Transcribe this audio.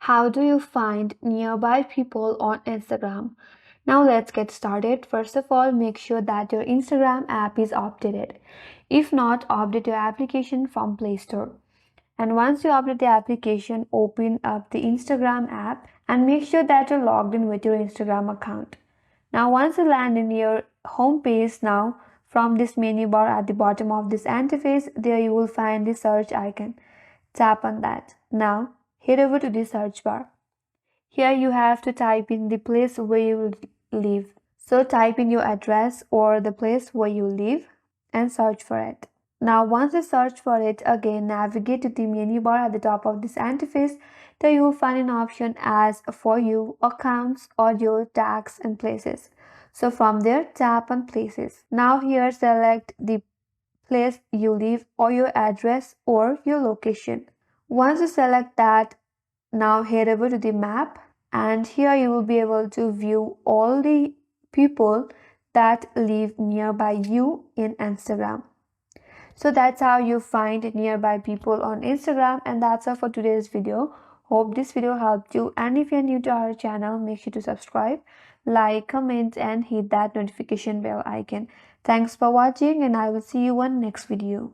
How do you find nearby people on Instagram? Now let's get started. First of all, make sure that your Instagram app is updated. If not, update your application from Play Store. And once you update the application, open up the Instagram app and make sure that you're logged in with your Instagram account. Now once you land in your home page now, from this menu bar at the bottom of this interface, there you will find the search icon. Tap on that. Now head over to the search bar. Here you have to type in the place where you live. So type in your address or the place where you live and search for it. Now once you search for it, again navigate to the menu bar at the top of this interface. There you will find an option as For You, Accounts, Audio, Tags and Places. So from there tap on Places. Now here select the place you live or your address or your location. Once you select that, now head over to the map and here you will be able to view all the people that live nearby you in Instagram. So that's how you find nearby people on Instagram, and that's all for today's video. Hope this video helped you, and if you're new to our channel, make sure to subscribe, like, comment and hit that notification bell icon. Thanks for watching and I will see you on next video.